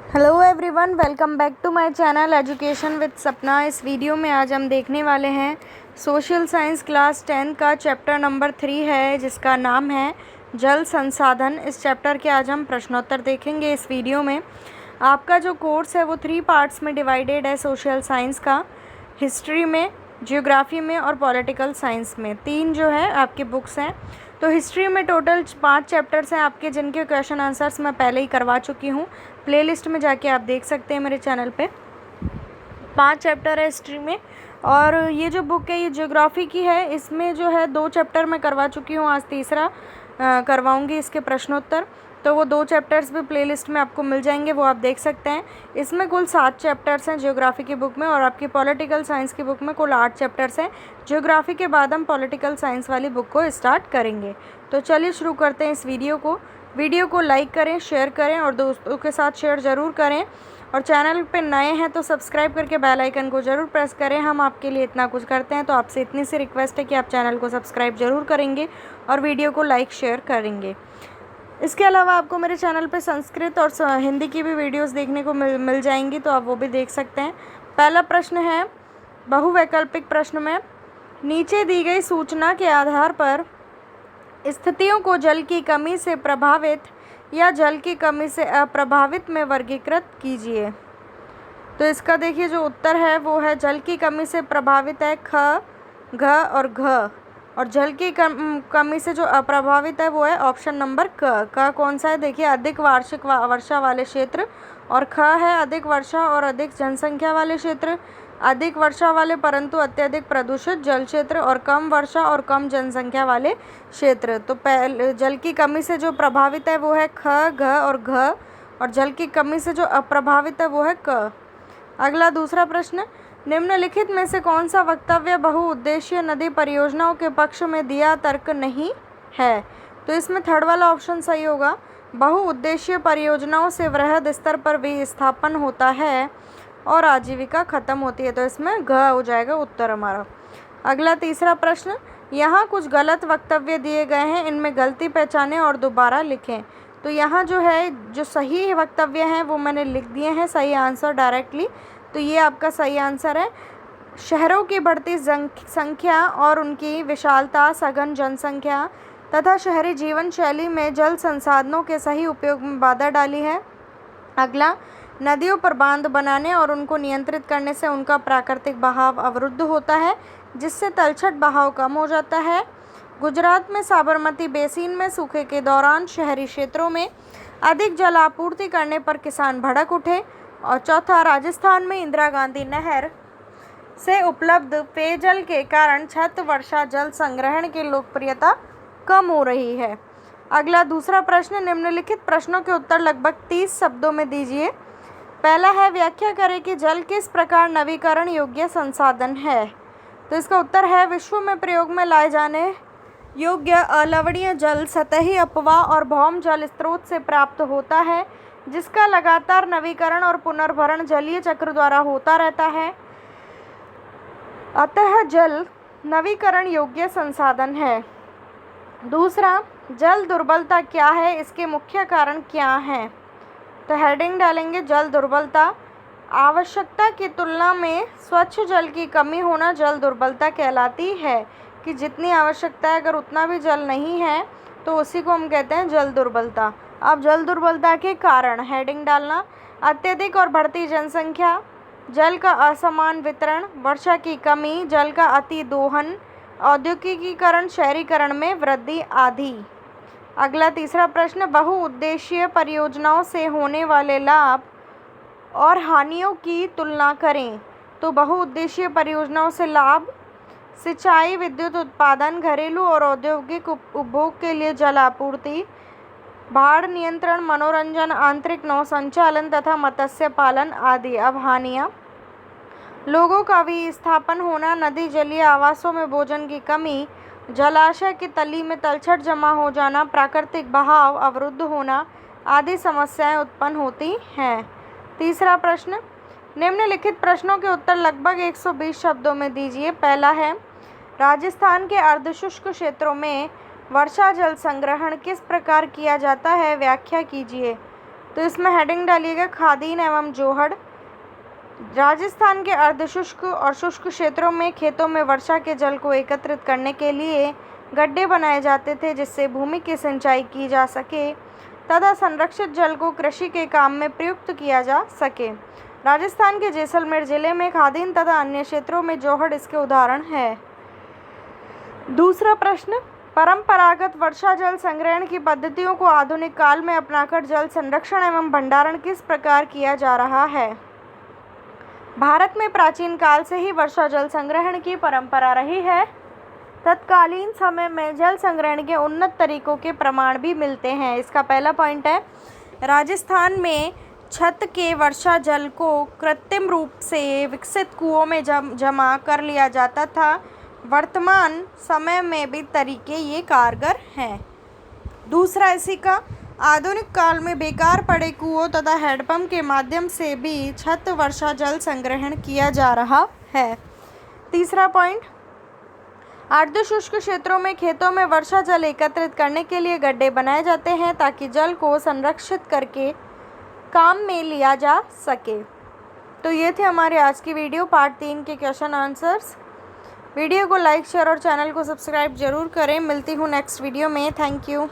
Hello everyone, welcome back to my channel education with Sapna. इस video में आज हम देखने वाले हैं सोशल साइंस क्लास 10 का चैप्टर नंबर 3 है, जिसका नाम है जल संसाधन। इस चैप्टर के आज हम प्रश्नोत्तर देखेंगे। इस वीडियो में आपका जो कोर्स है वो 3 पार्ट्स में डिवाइडेड है। सोशल साइंस का हिस्ट्री में, जियोग्राफी में और पॉलिटिकल साइंस में 3 जो है आपकी बुक्स हैं। तो हिस्ट्री में टोटल 5 चैप्टर्स हैं आपके, जिनके क्वेश्चन आंसर्स मैं पहले ही करवा चुकी हूँ। प्लेलिस्ट में जाके आप देख सकते हैं मेरे चैनल पे। 5 चैप्टर है हिस्ट्री में। और ये जो बुक है ये ज्योग्राफी की है। इसमें जो है 2 चैप्टर मैं करवा चुकी हूँ, आज तीसरा करवाऊँगी इसके प्रश्नोत्तर। तो वो 2 चैप्टर्स भी प्लेलिस्ट में आपको मिल जाएंगे, वो आप देख सकते हैं। इसमें कुल 7 चैप्टर्स हैं ज्योग्राफी की बुक में, और आपकी पॉलिटिकल साइंस की बुक में कुल 8 चैप्टर्स हैं। ज्योग्राफी के बाद हम पॉलिटिकल साइंस वाली बुक को स्टार्ट करेंगे। तो चलिए शुरू करते हैं इस वीडियो को लाइक करें, शेयर करें और दोस्तों के साथ शेयर ज़रूर करें। और चैनल पे नए हैं तो सब्सक्राइब करके बेल आइकन को ज़रूर प्रेस करें। हम आपके लिए इतना कुछ करते हैं, तो आपसे इतनी सी रिक्वेस्ट है कि आप चैनल को सब्सक्राइब ज़रूर करेंगे और वीडियो को लाइक शेयर करेंगे। इसके अलावा आपको मेरे चैनल पे संस्कृत और हिंदी की भी वीडियोस देखने को मिल जाएंगी, तो आप वो भी देख सकते हैं। पहला प्रश्न है बहुवैकल्पिक प्रश्न में, नीचे दी गई सूचना के आधार पर स्थितियों को जल की कमी से प्रभावित या जल की कमी से अप्रभावित में वर्गीकृत कीजिए। तो इसका देखिए जो उत्तर है वो है जल की कमी से प्रभावित है ख, घ और घ, और जल की कमी से जो अप्रभावित है वो है ऑप्शन नंबर क कौन सा है? देखिए अधिक वार्षिक वर्षा वाले क्षेत्र, और ख है अधिक वर्षा और अधिक जनसंख्या वाले क्षेत्र, अधिक वर्षा वाले परंतु अत्यधिक प्रदूषित जल क्षेत्र, और कम वर्षा और कम जनसंख्या वाले क्षेत्र। तो पहले जल की कमी से जो प्रभावित है वो है ख, घ और घ, और जल की कमी से जो अप्रभावित है वो है क। अगला दूसरा प्रश्न, निम्नलिखित में से कौन सा वक्तव्य बहुउद्देशीय नदी परियोजनाओं के पक्ष में दिया तर्क नहीं है? तो इसमें थर्ड वाला ऑप्शन सही होगा। बहुउद्देशीय परियोजनाओं से वृहद स्तर पर विस्थापन होता है और आजीविका खत्म होती है, तो इसमें घ हो जाएगा उत्तर हमारा। अगला तीसरा प्रश्न, यहाँ कुछ गलत वक्तव्य दिए गए हैं, इनमें गलती पहचानें और दोबारा लिखें। तो यहाँ जो है जो सही वक्तव्य हैं वो मैंने लिख दिए हैं, सही आंसर डायरेक्टली। तो ये आपका सही आंसर है। शहरों की बढ़ती संख्या और उनकी विशालता, सघन जनसंख्या तथा शहरी जीवन शैली में जल संसाधनों के सही उपयोग में बाधा डाली है। अगला, नदियों पर बांध बनाने और उनको नियंत्रित करने से उनका प्राकृतिक बहाव अवरुद्ध होता है, जिससे तलछट बहाव कम हो जाता है। गुजरात में साबरमती बेसिन में सूखे के दौरान शहरी क्षेत्रों में अधिक जल आपूर्ति करने पर किसान भड़क उठे। और चौथा, राजस्थान में इंदिरा गांधी नहर से उपलब्ध पेयजल के कारण छत वर्षा जल संग्रहण की लोकप्रियता कम हो रही है। अगला दूसरा प्रश्न, निम्नलिखित प्रश्नों के उत्तर लगभग 30 शब्दों में दीजिए। पहला है, व्याख्या करें कि जल किस प्रकार नवीकरण योग्य संसाधन है। तो इसका उत्तर है, विश्व में प्रयोग में लाए जाने योग्य अलवणीय जल सतही अपवाह और भौम जल स्रोत से प्राप्त होता है, जिसका लगातार नवीकरण और पुनर्भरण जलीय चक्र द्वारा होता रहता है। अतः जल नवीकरण योग्य संसाधन है। दूसरा, जल दुर्बलता क्या है, इसके मुख्य कारण क्या हैं? तो हेडिंग डालेंगे जल दुर्बलता। आवश्यकता की तुलना में स्वच्छ जल की कमी होना जल दुर्बलता कहलाती है, कि जितनी आवश्यकता है अगर उतना भी जल नहीं है तो उसी को हम कहते हैं जल दुर्बलता। अब जल दुर्बलता के कारण हेडिंग डालना, अत्यधिक और बढ़ती जनसंख्या, जल का असमान वितरण, वर्षा की कमी, जल का अति दोहन, औद्योगिकीकरण, शहरीकरण में वृद्धि आदि। अगला तीसरा प्रश्न, बहुउद्देशीय परियोजनाओं से होने वाले लाभ और हानियों की तुलना करें। तो बहुउद्देशीय परियोजनाओं से लाभ, सिंचाई, विद्युत उत्पादन, घरेलू और औद्योगिक उपभोग के लिए जल आपूर्ति, बाढ़ नियंत्रण, मनोरंजन, आंतरिक नौ संचालन तथा मत्स्य पालन आदि। अब हानियाँ, लोगों का विस्थापन होना, नदी जलीय आवासों में भोजन की कमी, जलाशय की तली में तलछट जमा हो जाना, प्राकृतिक बहाव अवरुद्ध होना आदि समस्याएं उत्पन्न होती हैं। तीसरा प्रश्न, निम्नलिखित प्रश्नों के उत्तर लगभग 120 शब्दों में दीजिए। पहला है, राजस्थान के अर्धशुष्क क्षेत्रों में वर्षा जल संग्रहण किस प्रकार किया जाता है, व्याख्या कीजिए। तो इसमें हेडिंग डालिएगा खादीन एवं जोहड़। राजस्थान के अर्धशुष्क और शुष्क क्षेत्रों में खेतों में वर्षा के जल को एकत्रित करने के लिए गड्ढे बनाए जाते थे, जिससे भूमि की सिंचाई की जा सके तथा संरक्षित जल को कृषि के काम में प्रयुक्त किया जा सके। राजस्थान के जैसलमेर जिले में खादीन तथा अन्य क्षेत्रों में जोहड़ इसके उदाहरण है। दूसरा प्रश्न, परंपरागत वर्षा जल संग्रहण की पद्धतियों को आधुनिक काल में अपनाकर जल संरक्षण एवं भंडारण किस प्रकार किया जा रहा है? भारत में प्राचीन काल से ही वर्षा जल संग्रहण की परंपरा रही है। तत्कालीन समय में जल संग्रहण के उन्नत तरीकों के प्रमाण भी मिलते हैं। इसका पहला पॉइंट है, राजस्थान में छत के वर्षा जल को कृत्रिम रूप से विकसित कुओं में जमा कर लिया जाता था। वर्तमान समय में भी तरीके ये कारगर हैं। दूसरा इसी का, आधुनिक काल में बेकार पड़े कुओं तथा हैंडपंप के माध्यम से भी छत वर्षा जल संग्रहण किया जा रहा है। तीसरा पॉइंट, अर्धशुष्क क्षेत्रों में खेतों में वर्षा जल एकत्रित करने के लिए गड्ढे बनाए जाते हैं ताकि जल को संरक्षित करके काम में लिया जा सके। तो ये थे हमारे आज की वीडियो पार्ट 3 के क्वेश्चन आंसर्स। वीडियो को लाइक, शेयर और चैनल को सब्सक्राइब जरूर करें। मिलती हूँ नेक्स्ट वीडियो में। Thank you.